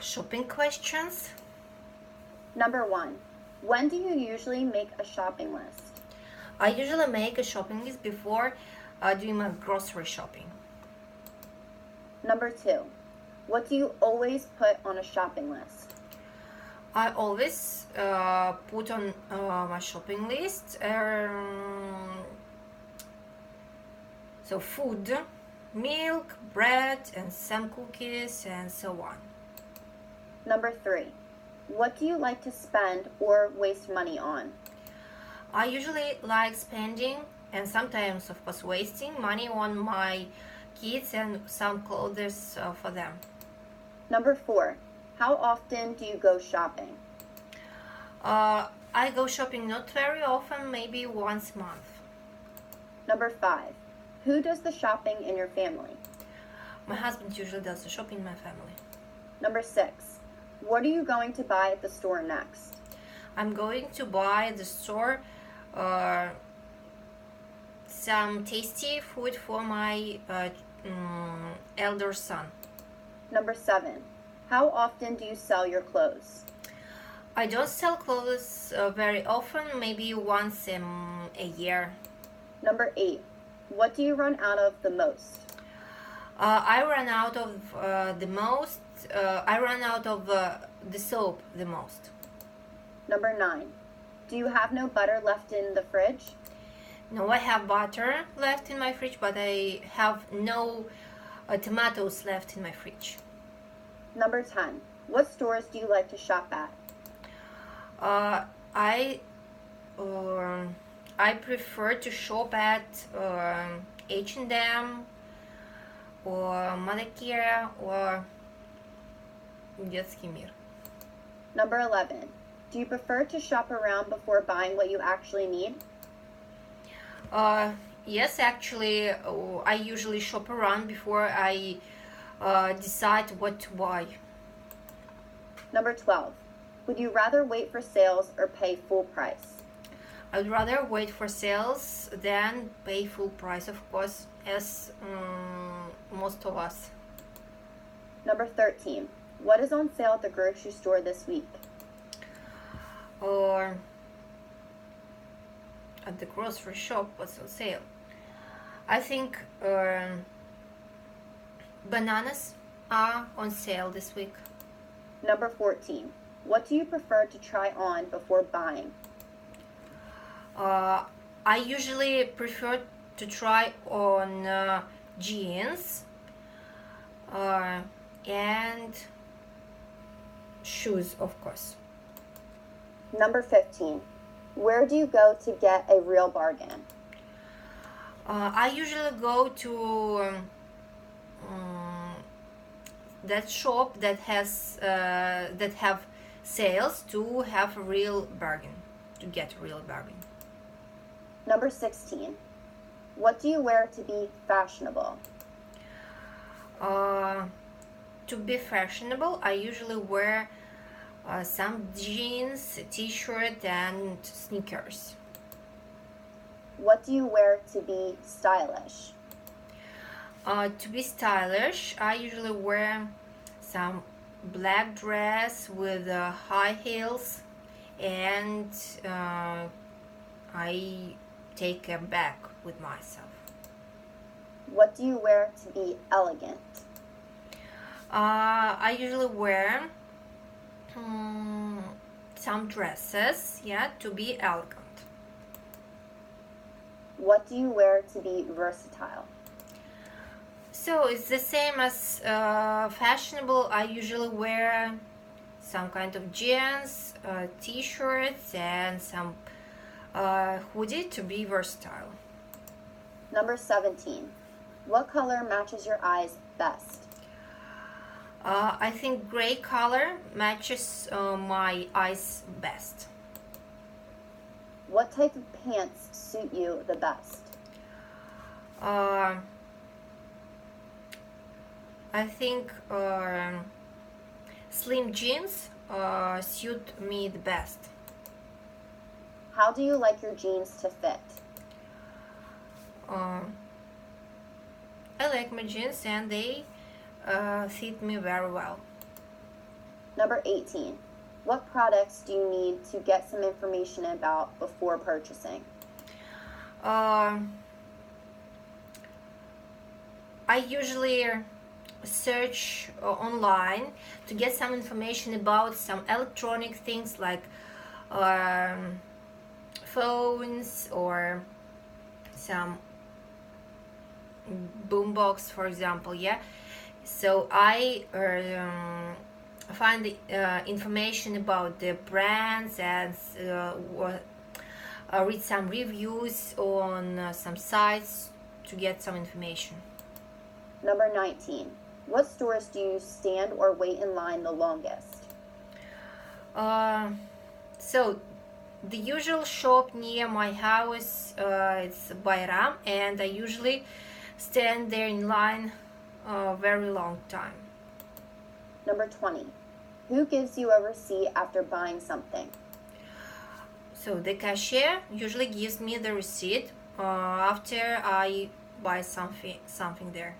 shopping questions. Number 1. When do you usually make a shopping list? I usually make a shopping list before doing my grocery shopping. Number 2. What do you always put on a shopping list? I always put on my shopping list so food, milk, bread, and some cookies, and so on. Number 3. What do you like to spend or waste money on? I usually like spending and sometimes, of course, wasting money on my kids and some clothes for them. Number 4. How often do you go shopping? I go shopping not very often, maybe once a month. Number 5. Who does the shopping in your family? My husband usually does the shopping in my family. Number 6. What are you going to buy at the store next? I'm going to buy at the store some tasty food for my elder son. Number 7. How often do you sell your clothes? I don't sell clothes very often, maybe once a year. Number 8. What do you run out of the most? I run out of the soap the most. Number 9. Do you have no butter left in the fridge? No, I have butter left in my fridge, but I have no tomatoes left in my fridge. Number 10. What stores do you like to shop at? I prefer to shop at H&M or Mother Care or Детский мир. Number 11. Do you prefer to shop around before buying what you actually need? Yes, actually, I usually shop around before I decide what to buy. Number 12. Would you rather wait for sales or pay full price? I'd rather wait for sales than pay full price, of course, as most of us. Number 13. What is on sale at the grocery store this week? Or at the grocery shop, what's on sale? I think bananas are on sale this week. Number 14. What do you prefer to try on before buying? I usually prefer to try on jeans and shoes, of course. Number 15. Where do you go to get a real bargain? I usually go to that shop that has that have sales to have a real bargain, to get a real bargain. Number 16. What do you wear to be fashionable? To be fashionable, I usually wear some jeans, t-shirt, and sneakers. What do you wear to be stylish? To be stylish, I usually wear some black dress with high heels, and I take a bag with myself. What do you wear to be elegant? I usually wear some dresses, to be elegant. What do you wear to be versatile? So it's the same as fashionable. I usually wear some kind of jeans, t-shirts, and some hoodie to be versatile. Number 17. What color matches your eyes best? I think gray color matches my eyes best. What type of pants suit you the best? I think slim jeans suit me the best. How do you like your jeans to fit? I like my jeans and they fit me very well. Number 18. What products do you need to get some information about before purchasing? I usually search online to get some information about some electronic things like phones or some boombox, for example. Yeah, so I find the information about the brands and read some reviews on some sites to get some information. Number 19. What stores do you stand or wait in line the longest? So the usual shop near my house, it's Bayram, and I usually stand there in line a very long time. Number 20. Who gives you a receipt after buying something? So the cashier usually gives me the receipt after I buy something there.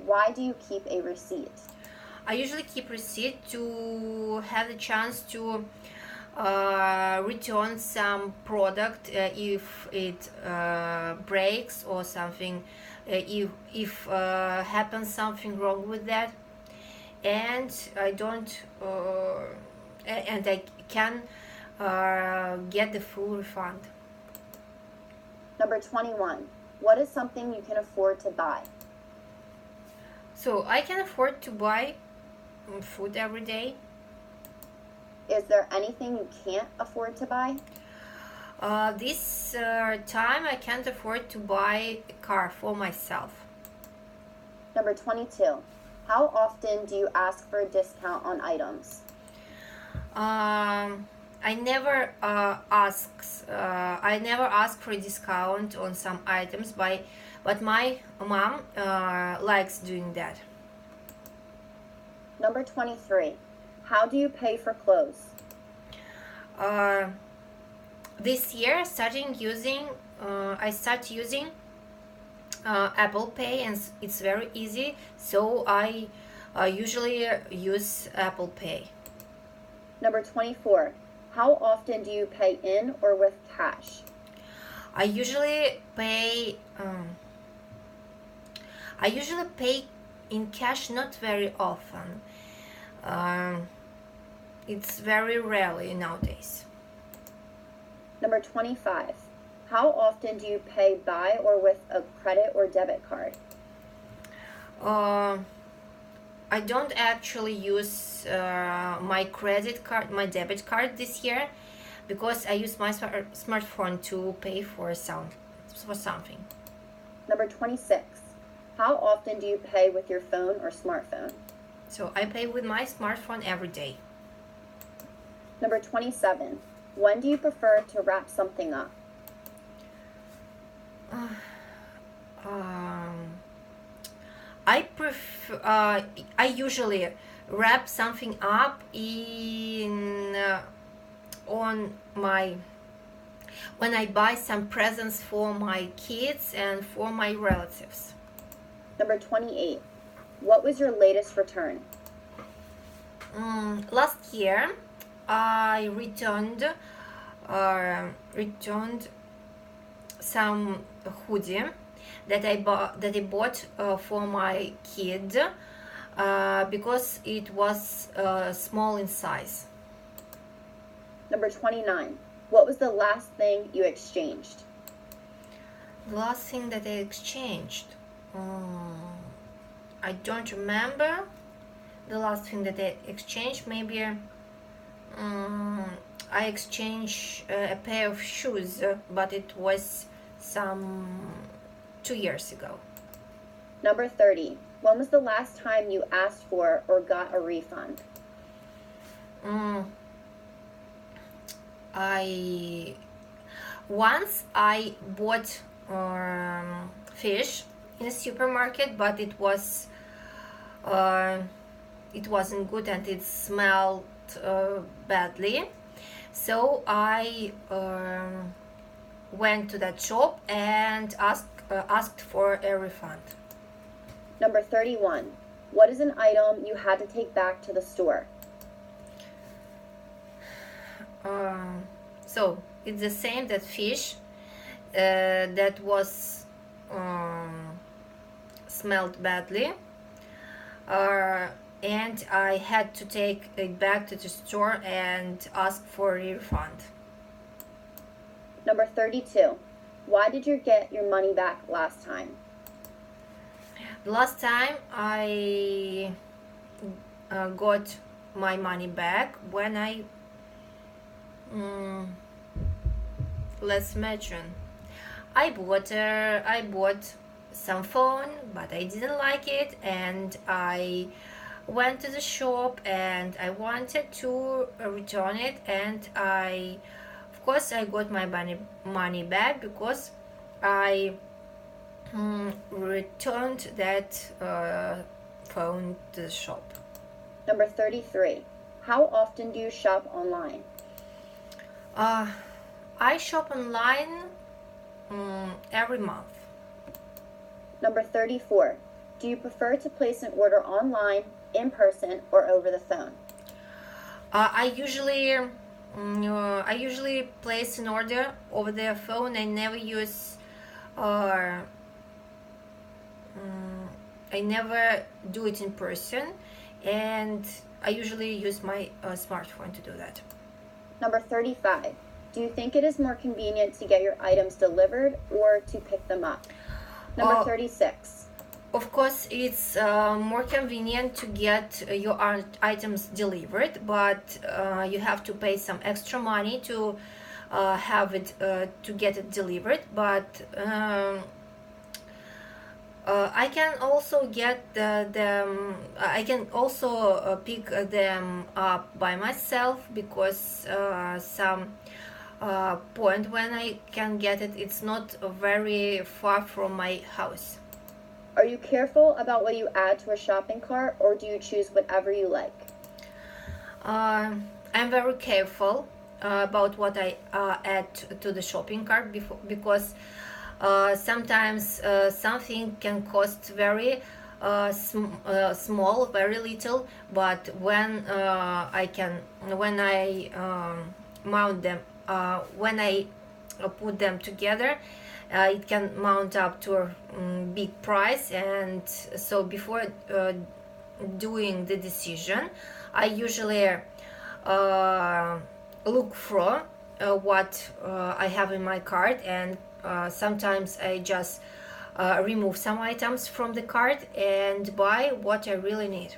Why do you keep a receipt? I usually keep receipt to have the chance to return some product if it breaks or something, if happens something wrong with that, and I don't and I can get the full refund. Number 21. What is something you can afford to buy? So I can afford to buy food every day. Is there anything you can't afford to buy? This time I can't afford to buy a car for myself. Number 22. How often do you ask for a discount on items? I never ask for a discount on some items, but my mom likes doing that. Number 23. How do you pay for clothes? This year, I started using Apple Pay, and it's very easy. So I usually use Apple Pay. Number 24. How often do you pay in or with cash? I usually pay in cash, not very often. It's very rarely nowadays. Number 25. How often do you pay by or with a credit or debit card? I don't actually use my credit card, my debit card this year, because I use my smartphone to pay for something. Number 26. How often do you pay with your phone or smartphone? So I pay with my smartphone every day. Number 27. When do you prefer to wrap something up? I usually wrap something up when I buy some presents for my kids and for my relatives. Number 28. What was your latest return? Last year, I returned some hoodie that I bought for my kid because it was small in size. Number 29. What was the last thing you exchanged? The last thing that I exchanged, I don't remember the last thing that I exchanged. Maybe I exchanged a pair of shoes, but it was some 2 years ago. Number 30. When was the last time you asked for or got a refund? Once I bought fish in a supermarket, but it wasn't good and it smelled badly. So I went to that shop and asked for a refund. Number 31. What is an item you had to take back to the store? So it's the same that fish that was smelled badly, and I had to take it back to the store and ask for a refund. Number 32. Why did you get your money back last time? Last time I got my money back when let's imagine, I bought some phone, but I didn't like it, and I went to the shop and I wanted to return it, and of course I got my money back because I returned that phone to the shop. Number 33. How often do you shop online? I shop online every month. Number 34. Do you prefer to place an order online, in person, or over the phone? I usually place an order over the phone. I never use I never do it in person, and I usually use my smartphone to do that. Number 35. Do you think it is more convenient to get your items delivered or to pick them up? Number 36. Of course, it's more convenient to get your items delivered, but you have to pay some extra money to have it to get it delivered. But I can also get them. I can also pick them up by myself because some point when I can get it, it's not very far from my house. Are you careful about what you add to a shopping cart, or do you choose whatever you like? I'm very careful about what I add to the shopping cart because sometimes something can cost very small, very little, but when I mount them, when I put them together, it can mount up to a big price, and so before doing the decision, I usually look for what I have in my cart, and sometimes I just remove some items from the cart and buy what I really need.